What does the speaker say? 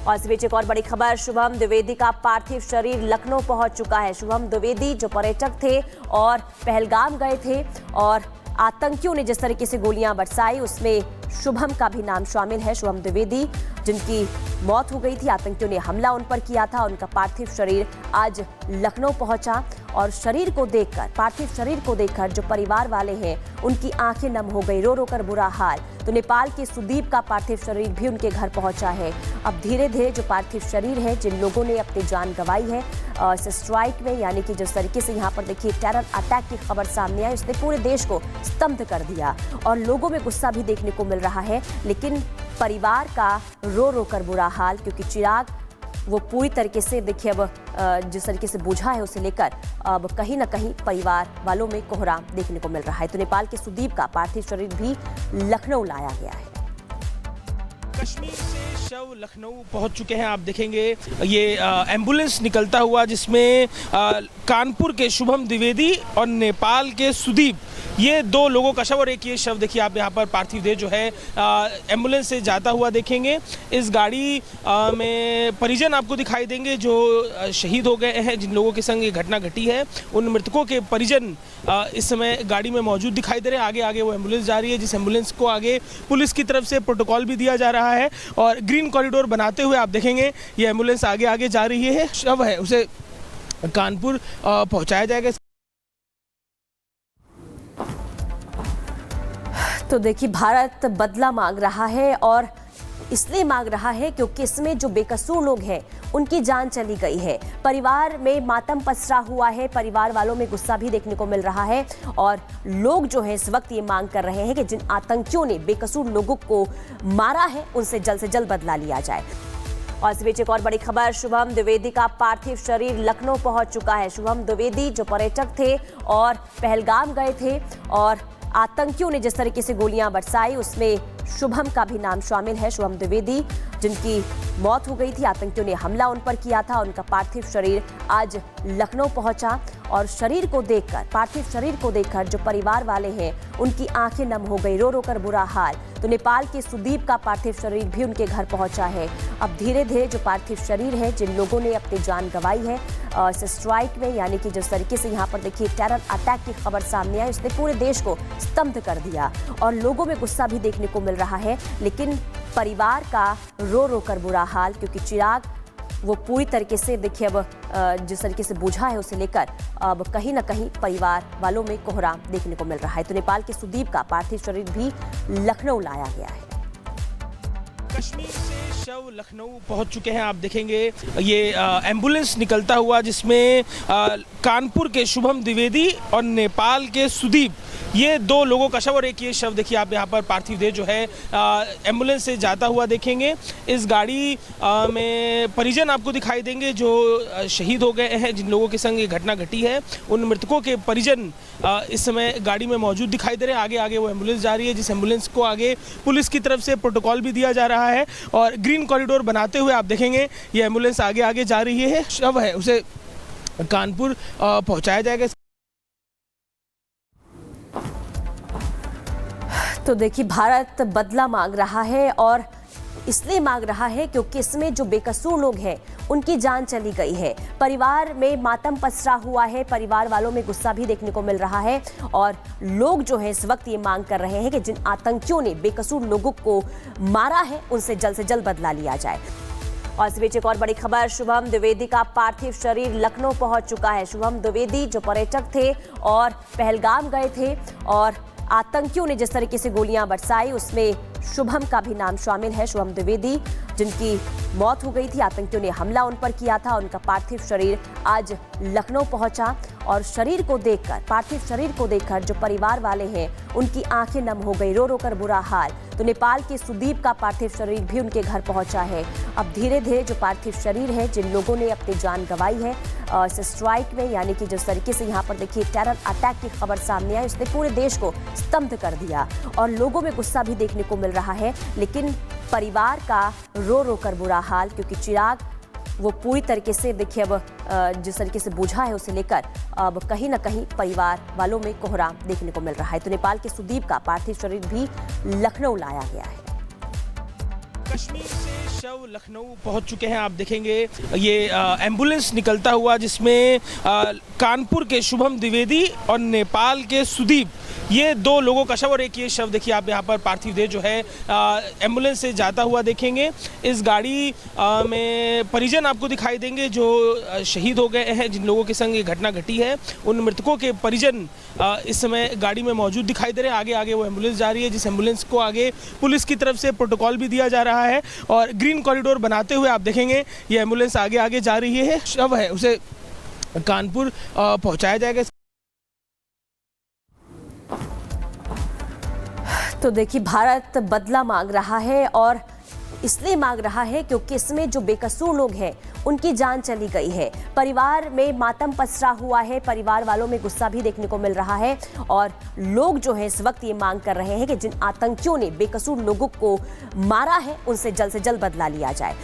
और इस बीच एक और बड़ी खबर, शुभम द्विवेदी का पार्थिव शरीर लखनऊ पहुंच चुका है। शुभम द्विवेदी जो पर्यटक थे और पहलगाम गए थे और आतंकियों ने जिस तरीके से गोलियां बरसाई उसमें शुभम का भी नाम शामिल है। शुभम द्विवेदी जिनकी मौत हो गई थी, आतंकियों ने हमला उन पर किया था। उनका पार्थिव शरीर आज लखनऊ पहुंचा और शरीर को देखकर, पार्थिव शरीर को देखकर जो परिवार वाले हैं उनकी आंखें नम हो गई, रो रो कर बुरा हाल। तो नेपाल के सुदीप का पार्थिव शरीर भी उनके घर पहुंचा है। अब धीरे धीरे जो पार्थिव शरीर है, जिन लोगों ने अपनी जान गंवाई है इस स्ट्राइक में, यानी कि जिस तरीके से यहाँ पर देखिए टेरर अटैक की खबर सामने आई, उसने पूरे देश को स्तब्ध कर दिया और लोगों में गुस्सा भी देखने को मिल रहा है। लेकिन परिवार का रो रो कर बुरा हाल, क्योंकि चिराग वो पूरी तरीके से देखिए अब जिस तरीके से बुझा है उसे लेकर अब कहीं ना कहीं परिवार वालों में कोहराम देखने को मिल रहा है। तो नेपाल के सुदीप का पार्थिव शरीर भी लखनऊ लाया गया है। कश्मीर से शव लखनऊ पहुंच चुके हैं। आप देखेंगे ये एम्बुलेंस निकलता हुआ, जिसमें कानपुर के शुभम द्विवेदी और नेपाल के सुदीप, ये दो लोगों का शव और एक ये शव देखिए आप यहाँ पर पार्थिव देह जो है एम्बुलेंस से जाता हुआ देखेंगे। इस गाड़ी में परिजन आपको दिखाई देंगे जो शहीद हो गए हैं, जिन लोगों के संग ये घटना घटी है। उन मृतकों के परिजन इस समय गाड़ी में मौजूद दिखाई दे रहे हैं। आगे आगे वो एम्बुलेंस जा रही है, जिस एम्बुलेंस को आगे पुलिस की तरफ से प्रोटोकॉल भी दिया जा रहा है और ग्रीन कॉरिडोर बनाते हुए आप देखेंगे ये एम्बुलेंस आगे आगे जा रही है। शव है उसे कानपुर पहुँचाया जाएगा। तो देखिए भारत बदला मांग रहा है और इसलिए मांग रहा है क्योंकि इसमें जो बेकसूर लोग हैं उनकी जान चली गई है। परिवार में मातम पसरा हुआ है, परिवार वालों में गुस्सा भी देखने को मिल रहा है और लोग जो है इस वक्त ये मांग कर रहे हैं कि जिन आतंकियों ने बेकसूर लोगों को मारा है उनसे जल्द से जल्द बदला लिया जाए। और इस बीच एक और बड़ी खबर, शुभम द्विवेदी का पार्थिव शरीर लखनऊ पहुंच चुका है। शुभम द्विवेदी जो पर्यटक थे और पहलगाम गए थे और आतंकियों ने जिस तरीके से गोलियां बरसाई उसमें शुभम का भी नाम शामिल है। शुभम द्विवेदी जिनकी मौत हो गई थी, आतंकियों ने हमला उन पर किया था। उनका पार्थिव शरीर आज लखनऊ पहुंचा और शरीर को देखकर, पार्थिव शरीर को देखकर जो परिवार वाले हैं उनकी आंखें नम हो गई, रो रो कर बुरा हाल। तो नेपाल के सुदीप का पार्थिव शरीर भी उनके घर पहुंचा है। अब धीरे धीरे जो पार्थिव शरीर है, जिन लोगों ने अपनी जान गंवाई है इस स्ट्राइक में, यानी कि जिस तरीके से यहाँ पर देखिए टेरर अटैक की खबर सामने आई, उसने पूरे देश को स्तब्ध कर दिया और लोगों में गुस्सा भी देखने को मिल रहा है। लेकिन परिवार का रो रो कर बुरा हाल, क्योंकि चिराग वो पूरी तरीके से देखिए अब जिस तरीके से बुझा है उसे लेकर अब कहीं ना कहीं परिवार वालों में कोहराम देखने को मिल रहा है। तो नेपाल के सुदीप का पार्थिव शरीर भी लखनऊ लाया गया है। कश्मीर से शव लखनऊ पहुंच चुके हैं। आप देखेंगे ये एम्बुलेंस निकलता हुआ, जिसमें कानपुर के शुभम द्विवेदी और नेपाल के सुदीप, ये दो लोगों का शव और एक ये शव देखिए आप यहाँ पर पार्थिव देह जो है एम्बुलेंस से जाता हुआ देखेंगे। इस गाड़ी में परिजन आपको दिखाई देंगे जो शहीद हो गए हैं, जिन लोगों के संग ये घटना घटी है। उन मृतकों के परिजन इस समय गाड़ी में मौजूद दिखाई दे रहे हैं। आगे आगे वो एम्बुलेंस जा रही है, जिस एम्बुलेंस को आगे पुलिस की तरफ से प्रोटोकॉल भी दिया जा रहा है और ग्रीन कॉरिडोर बनाते हुए आप देखेंगे ये एम्बुलेंस आगे आगे जा रही है। शव है उसे कानपुर पहुँचाया जाएगा। तो देखिए भारत बदला मांग रहा है और इसलिए मांग रहा है क्योंकि इसमें जो बेकसूर लोग हैं उनकी जान चली गई है। परिवार में मातम पसरा हुआ है, परिवार वालों में गुस्सा भी देखने को मिल रहा है और लोग जो है इस वक्त ये मांग कर रहे हैं कि जिन आतंकियों ने बेकसूर लोगों को मारा है उनसे जल्द बदला लिया जाए। और इस बीच एक और बड़ी खबर, शुभम द्विवेदी का पार्थिव शरीर लखनऊ पहुंच चुका है। शुभम द्विवेदी जो पर्यटक थे और पहलगाम गए थे और आतंकियों ने जिस तरीके से गोलियां बरसाई उसमें शुभम का भी नाम शामिल है। शुभम द्विवेदी जिनकी मौत हो गई थी, आतंकियों ने हमला उन पर किया था। उनका पार्थिव शरीर आज लखनऊ पहुंचा और शरीर को देखकर, पार्थिव शरीर को देखकर जो परिवार वाले हैं उनकी आंखें नम हो गई, रो रो कर बुरा हाल। तो नेपाल के सुदीप का पार्थिव शरीर भी उनके घर पहुंचा है। अब धीरे धीरे जो पार्थिव शरीर है, जिन लोगों ने अपनी जान गंवाई है इस स्ट्राइक में, यानी कि जिस तरीके से यहाँ पर देखिए टेरर अटैक की खबर सामने आई, उसने पूरे देश को स्तब्ध कर दिया और लोगों में गुस्सा भी देखने को मिल रहा है। लेकिन परिवार का रो रो कर बुरा हाल, क्योंकि चिराग वो पूरी तरीके से देखिए अब जिस तरीके से बुझा है उसे लेकर अब कहीं ना कहीं परिवार वालों में कोहराम देखने को मिल रहा है। तो नेपाल के सुदीप का पार्थिव शरीर भी लखनऊ लाया गया है। कश्मीर से शव लखनऊ पहुंच चुके हैं। आप देखेंगे ये एम्बुलेंस निकलता हुआ जिसमें कानपुर के शुभम द्विवेदी और नेपाल के सुदीप, ये दो लोगों का शव और एक ये शव देखिए आप यहाँ पर पार्थिव देह जो है एम्बुलेंस से जाता हुआ देखेंगे। इस गाड़ी में परिजन आपको दिखाई देंगे जो शहीद हो गए हैं, जिन लोगों के संग ये घटना घटी है। उन मृतकों के परिजन इस समय गाड़ी में मौजूद दिखाई दे रहे हैं। आगे आगे वो एम्बुलेंस जा रही है, जिस एम्बुलेंस को आगे पुलिस की तरफ से प्रोटोकॉल भी दिया जा रहा है और ग्रीन कॉरिडोर बनाते हुए आप देखेंगे ये एम्बुलेंस आगे आगे जा रही है। शव है उसे कानपुर पहुंचाया जाएगा। तो देखिए, भारत बदला मांग रहा है और इसलिए मांग रहा है क्योंकि इसमें जो बेकसूर लोग हैं उनकी जान चली गई है। परिवार में मातम पसरा हुआ है, परिवार वालों में गुस्सा भी देखने को मिल रहा है और लोग जो है इस वक्त ये मांग कर रहे हैं कि जिन आतंकियों ने बेकसूर लोगों को मारा है उनसे जल्द बदला लिया जाए।